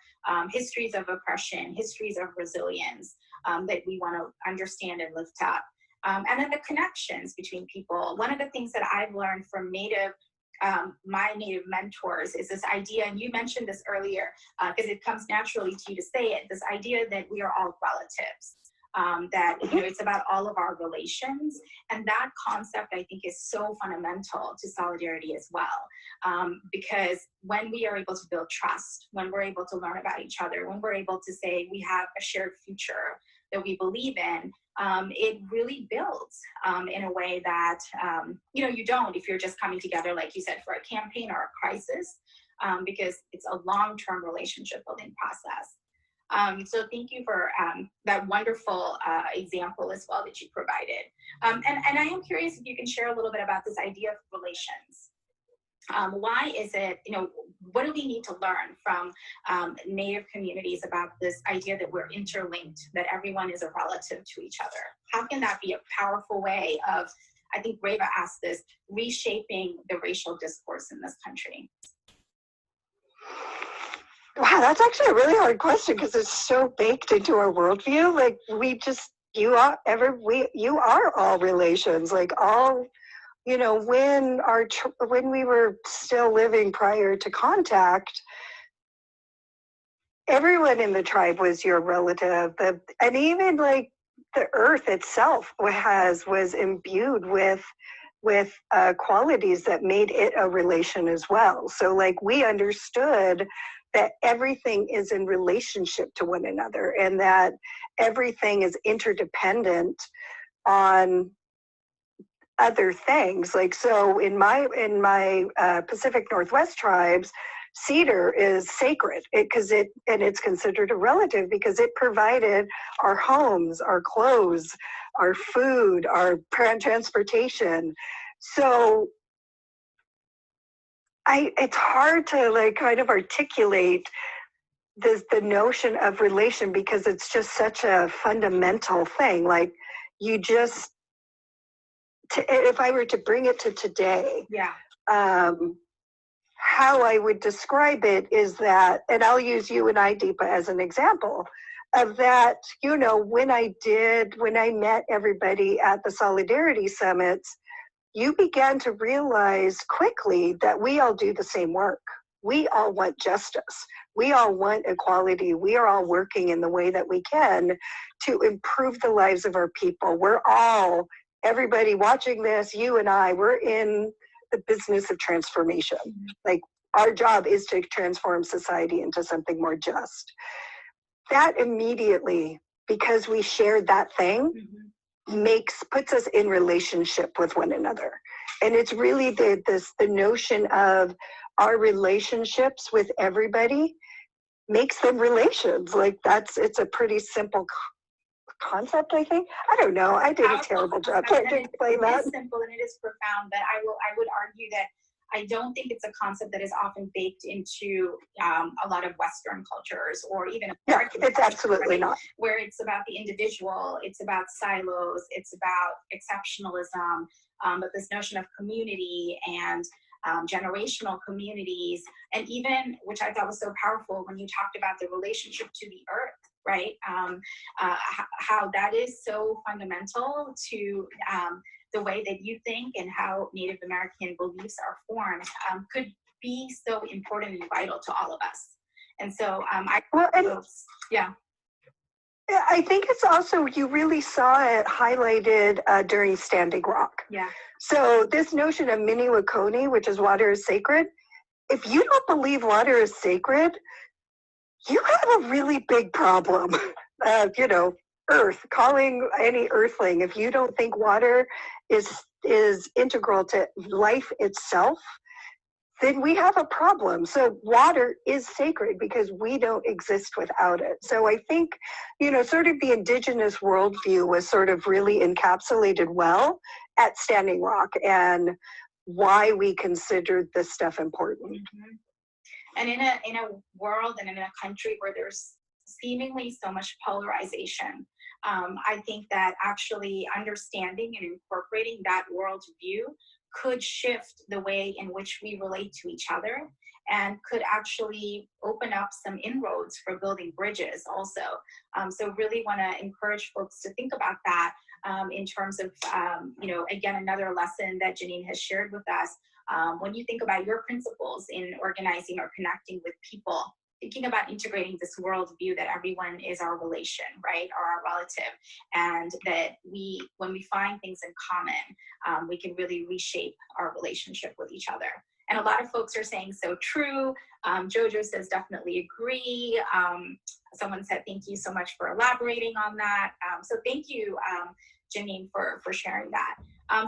histories of oppression, histories of resilience that we want to understand and lift up. And then the connections between people. One of the things that I've learned from Native my Native mentors is this idea, and you mentioned this earlier, because it comes naturally to you to say it, this idea that we are all relatives. That, you know, it's about all of our relations, and that concept I think is so fundamental to solidarity as well, because when we are able to build trust, when we're able to learn about each other, when we're able to say we have a shared future that we believe in, it really builds in a way that you know, you don't if you're just coming together, like you said, for a campaign or a crisis, because it's a long-term relationship building process. So thank you for that wonderful example as well that you provided. And I am curious if you can share a little bit about this idea of relations. Why is it, you know, what do we need to learn from Native communities about this idea that we're interlinked, that everyone is a relative to each other? How can that be a powerful way of, I think Reva asked this, reshaping the racial discourse in this country? Wow, that's actually a really hard question because it's so baked into our worldview. Like you are all relations. Like all, you know, when we were still living prior to contact, everyone in the tribe was your relative. And even like the earth itself was imbued with qualities that made it a relation as well. So like we understood that everything is in relationship to one another and that everything is interdependent on other things. Like, so in my Pacific Northwest tribes, cedar is sacred and it's considered a relative because it provided our homes, our clothes, our food, our transportation. So it's hard to like kind of articulate the notion of relation because it's just such a fundamental thing. Like you just, if I were to bring it to today, Yeah. How I would describe it is that, and I'll use you and I, Deepa, as an example of that, you know, when I met everybody at the Solidarity Summits, you began to realize quickly that we all do the same work. We all want justice. We all want equality. We are all working in the way that we can to improve the lives of our people. Everybody watching this, you and I, we're in the business of transformation. Like our job is to transform society into something more just. That immediately, because we shared that thing, puts us in relationship with one another. And it's really the notion of our relationships with everybody makes them relations. Like it's a pretty simple concept, I think. I don't know. I did a terrible job. Can't explain that. It is simple and it is profound, but I would argue that I don't think it's a concept that is often baked into a lot of Western cultures or even American it's culture, absolutely right? not. Where it's about the individual, it's about silos, it's about exceptionalism, but this notion of community and generational communities, and even, which I thought was so powerful when you talked about the relationship to the earth, right? How that is so fundamental to the way that you think and how Native American beliefs are formed could be so important and vital to all of us. And so yeah. I think it's also, you really saw it highlighted during Standing Rock. Yeah. So this notion of mini wakoni, which is water is sacred, if you don't believe water is sacred, you have a really big problem. You know, earth, calling any earthling, if you don't think water is integral to life itself, then we have a problem. So water is sacred because we don't exist without it. So I think, you know, sort of the indigenous worldview was sort of really encapsulated well at Standing Rock and why we considered this stuff important. Mm-hmm. And in a world and in a country where there's seemingly so much polarization, I think that actually understanding and incorporating that worldview could shift the way in which we relate to each other and could actually open up some inroads for building bridges also. So really want to encourage folks to think about that. in terms of, again, another lesson that Janeen has shared with us. When you think about your principles in organizing or connecting with people, thinking about integrating this worldview that everyone is our relation, right, or our relative, and that when we find things in common, we can really reshape our relationship with each other. And a lot of folks are saying so true. Jojo says definitely agree. Someone said thank you so much for elaborating on that. So thank you, Janeen, for sharing that.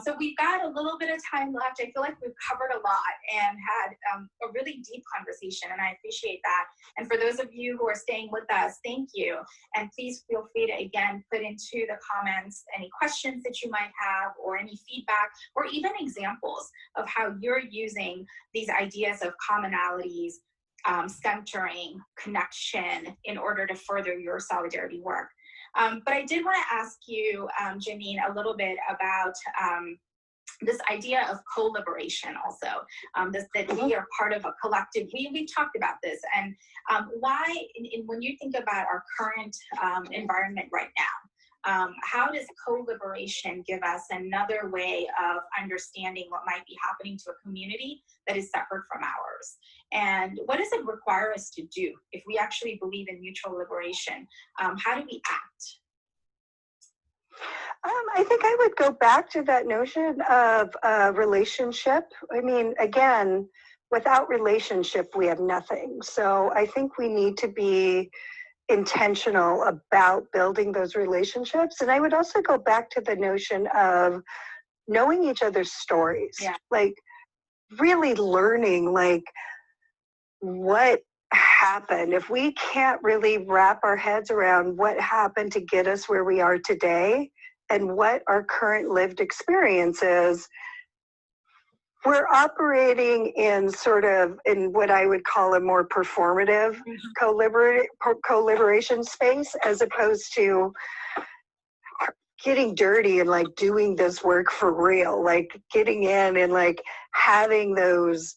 So we've got a little bit of time left. I feel like we've covered a lot and had a really deep conversation, and I appreciate that. And for those of you who are staying with us, thank you. And please feel free to, again, put into the comments any questions that you might have, or any feedback, or even examples of how you're using these ideas of commonalities, centering, connection in order to further your solidarity work. But I did want to ask you, Janeen, a little bit about this idea of co-liberation also, that we are part of a collective. We talked about this, and why, when you think about our current environment right now, how does co-liberation give us another way of understanding what might be happening to a community that is separate from ours? And what does it require us to do if we actually believe in mutual liberation? How do we act? I think I would go back to that notion of relationship. I mean, again, without relationship, we have nothing. So I think we need to be intentional about building those relationships. And I would also go back to the notion of knowing each other's stories, like really learning, like, what happened. If we can't really wrap our heads around what happened to get us where we are today and what our current lived experience is, we're operating in sort of in what I would call a more performative co-liberation space, as opposed to getting dirty and like doing this work for real, like getting in and like having those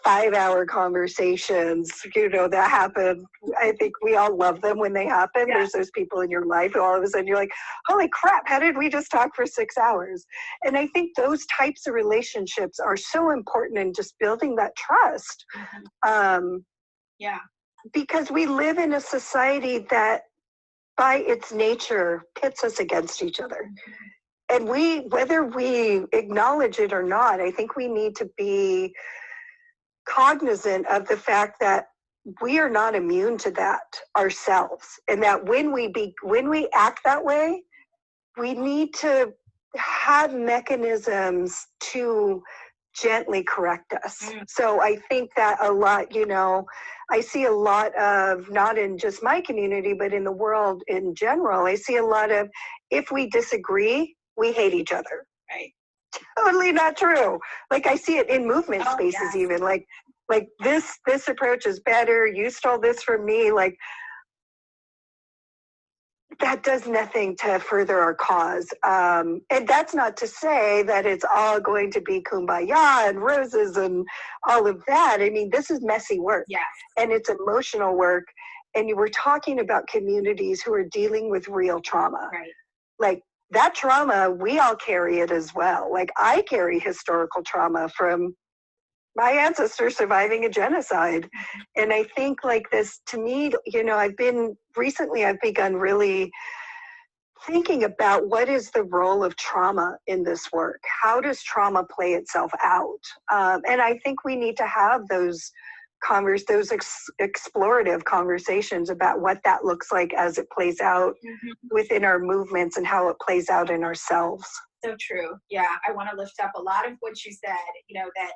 5-hour conversations, that happen. I think we all love them when they happen. There's those people in your life who all of a sudden you're like, holy crap, how did we just talk for 6 hours? And I think those types of relationships are so important in just building that trust. Because we live in a society that by its nature pits us against each other. And whether we acknowledge it or not, I think we need to be cognizant of the fact that we are not immune to that ourselves, and that when we act that way, we need to have mechanisms to gently correct us. So I think that a lot, I see a lot of, not in just my community, but in the world in general, I see a lot of, if we disagree, we hate each other. Right. Totally not true. Like I see it in movement spaces, even like this approach is better. You stole this from me. Like that does nothing to further our cause. And that's not to say that it's all going to be kumbaya and roses and all of that. I mean, this is messy work, and it's emotional work. And you were talking about communities who are dealing with real trauma. Right. Like that trauma, we all carry it as well. Like I carry historical trauma from my ancestors surviving a genocide. And I think like this, to me, I've begun really thinking about what is the role of trauma in this work? How does trauma play itself out? And I think we need to have those explorative conversations about what that looks like as it plays out within our movements and how it plays out in ourselves. So true. Yeah, I want to lift up a lot of what you said, that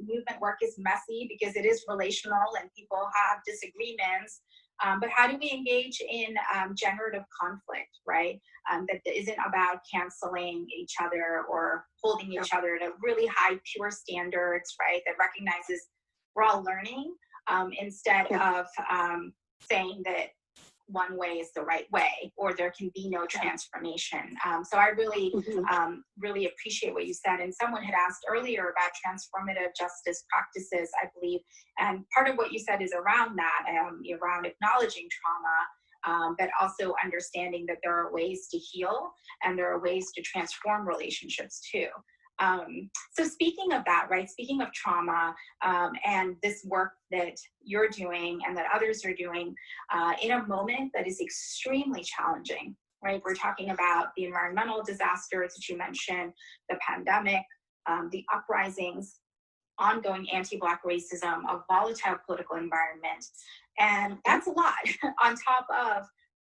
movement work is messy because it is relational and people have disagreements. But how do we engage in generative conflict, right? That isn't about canceling each other or holding each other to really high, pure standards, right? That recognizes we're all learning instead of saying that one way is the right way or there can be no transformation. So I really, really appreciate what you said. And someone had asked earlier about transformative justice practices, I believe. And part of what you said is around that, around acknowledging trauma, but also understanding that there are ways to heal and there are ways to transform relationships too. So speaking of that, right, speaking of trauma and this work that you're doing and that others are doing in a moment that is extremely challenging, right? We're talking about the environmental disasters that you mentioned, the pandemic, the uprisings, ongoing anti-Black racism, a volatile political environment. And that's a lot on top of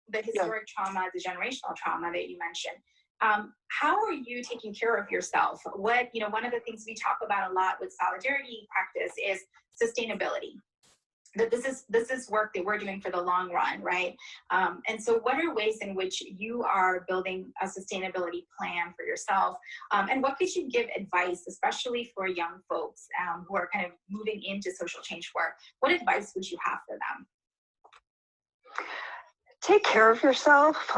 the historic trauma, the generational trauma that you mentioned. How are you taking care of yourself? What, you know, one of the things we talk about a lot with solidarity practice is sustainability. That this is work that we're doing for the long run, right? And so what are ways in which you are building a sustainability plan for yourself? And what could you give advice, especially for young folks who are kind of moving into social change work? What advice would you have for them? Take care of yourself.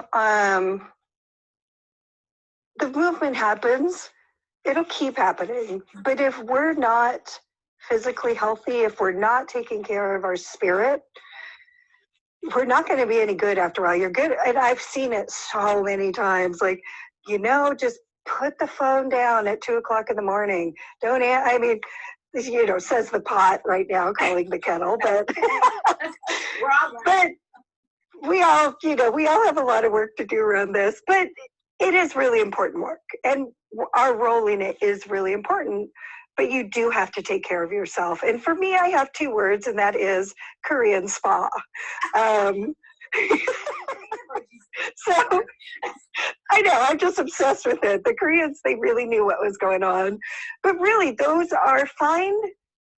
The movement happens, it'll keep happening. But if we're not physically healthy, if we're not taking care of our spirit, we're not going to be any good after all. You're good. And I've seen it so many times, like, you know, just put the phone down at 2:00 in the morning. Don't, I mean, you know, says the pot right now, calling the kettle, but, we're all but we all, you know, we all have a lot of work to do around this, but it is really important work, and our role in it is really important, but you do have to take care of yourself. And for me, I have 2 words, and that is Korean spa. So I know, I'm just obsessed with it. The Koreans, they really knew what was going on. But really, those are fine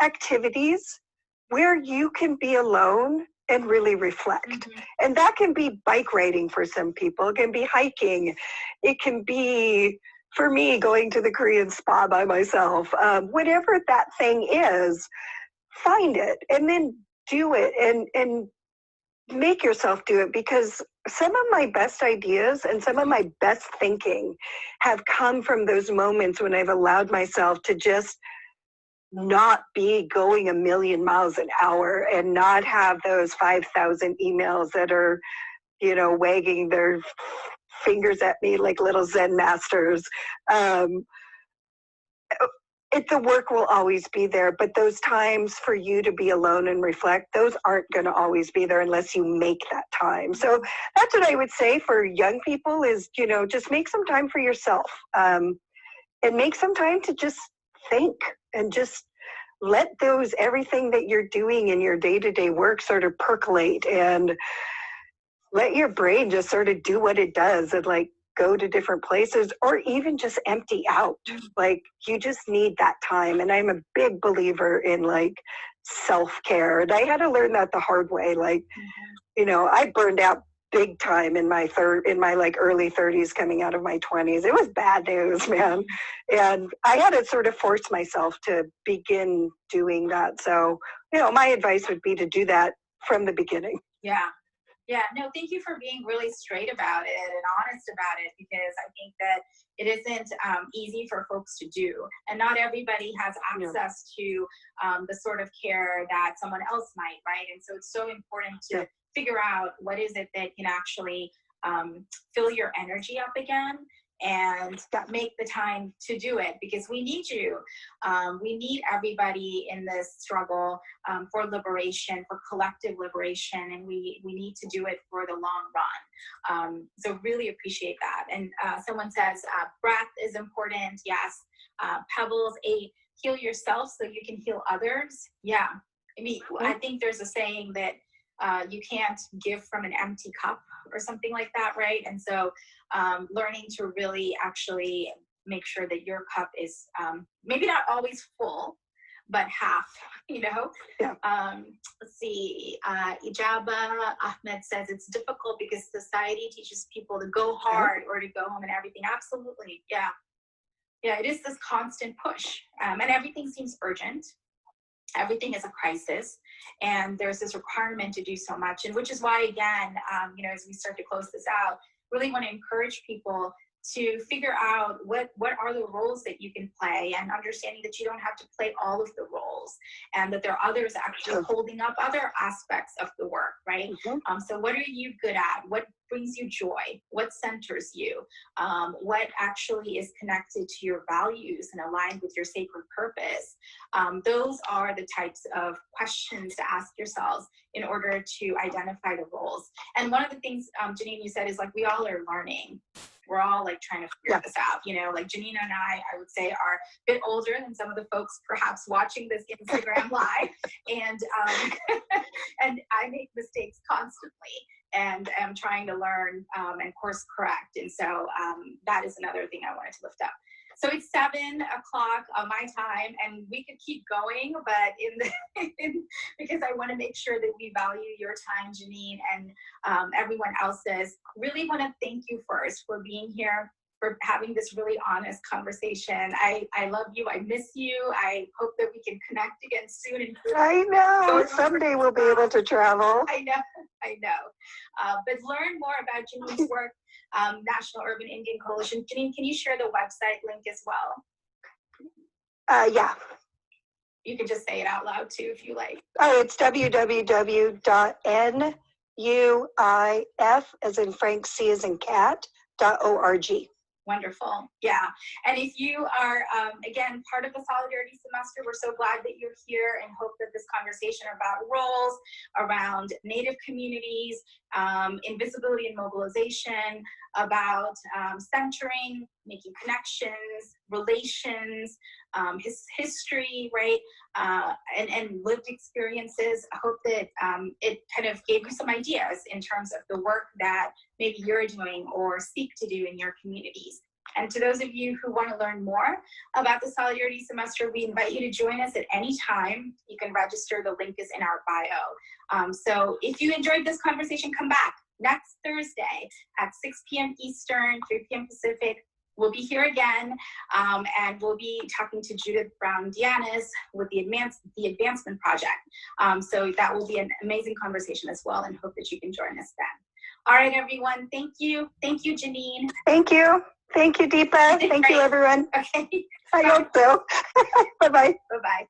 activities where you can be alone and really reflect. Mm-hmm. And that can be bike riding for some people. It can be hiking. It can be, for me, going to the Korean spa by myself. Whatever that thing is, find it and then do it and make yourself do it, because some of my best ideas and some of my best thinking have come from those moments when I've allowed myself to just not be going a million miles an hour and not have those 5,000 emails that are, you know, wagging their fingers at me like little Zen masters. The work will always be there, but those times for you to be alone and reflect, those aren't going to always be there unless you make that time. So that's what I would say for young people is, you know, just make some time for yourself, and make some time to just think and just let those, everything that you're doing in your day-to-day work sort of percolate, and let your brain just sort of do what it does and like go to different places, or even just empty out. Like, you just need that time. And I'm a big believer in like self-care. And I had to learn that the hard way. Like, you know, I burned out big time in my like early 30s coming out of my 20s. It was bad news, man. And I had to sort of force myself to begin doing that. So, you know, my advice would be to do that from the beginning. Yeah. Yeah, no, thank you for being really straight about it and honest about it, because I think that it isn't easy for folks to do. And not everybody has access to the sort of care that someone else might, right? And so it's so important to figure out what is it that can actually fill your energy up again and make the time to do it, because we need you. We need everybody in this struggle for liberation, for collective liberation, and we need to do it for the long run. So really appreciate that. And someone says, breath is important. Yes. Pebbles, heal yourself so you can heal others. Yeah. I mean, I think there's a saying that you can't give from an empty cup or something like that, right? And so learning to really actually make sure that your cup is maybe not always full, but half, you know? Yeah. Let's see, Ijaba Ahmed says it's difficult because society teaches people to go hard or to go home and everything. Absolutely, yeah. Yeah, it is this constant push, and everything seems urgent. Everything is a crisis, and there's this requirement to do so much, and which is why, again, you know, as we start to close this out, really want to encourage people to figure out what are the roles that you can play, and understanding that you don't have to play all of the roles, and that there are others actually holding up other aspects of the work, right? So what are you good at? What brings you joy? What centers you? What actually is connected to your values and aligned with your sacred purpose? Those are the types of questions to ask yourselves in order to identify the roles. And one of the things, Janeen, you said is like, we all are learning. We're all like trying to figure this out, you know, like Janina and I would say, are a bit older than some of the folks perhaps watching this Instagram live. And, and I make mistakes constantly, and am trying to learn and course correct. And so that is another thing I wanted to lift up. So it's 7 o'clock on my time, and we could keep going, but because I want to make sure that we value your time, Janeen, and everyone else's. Really want to thank you first for being here, for having this really honest conversation. I love you. I miss you. I hope that we can connect again soon. And I know. Someday we'll be able to travel. I know. But learn more about Janeen's work, National Urban Indian Coalition. Janeen, can you share the website link as well? Yeah. You can just say it out loud too if you like. Oh, it's www.nuif, as in Frank, C as in cat, .org. Wonderful. Yeah. And if you are, again, part of the Solidarity Semester, we're so glad that you're here, and hope that this conversation about roles, around Native communities, invisibility and mobilization, about centering, making connections, relations, history, right? And lived experiences. I hope that it kind of gave you some ideas in terms of the work that maybe you're doing or seek to do in your communities. And to those of you who want to learn more about the Solidarity Semester, we invite you to join us at any time. You can register. The link is in our bio. So if you enjoyed this conversation, come back next Thursday at 6 p.m. Eastern, 3 p.m. Pacific. We'll be here again, and we'll be talking to Judith Brown-Dianis with the Advancement Project. So that will be an amazing conversation as well, and hope that you can join us then. All right, everyone. Thank you. Thank you, Janeen. Thank you. Thank you, Deepa. Thank you, everyone. Okay. I hope so. Bye-bye. Bye-bye.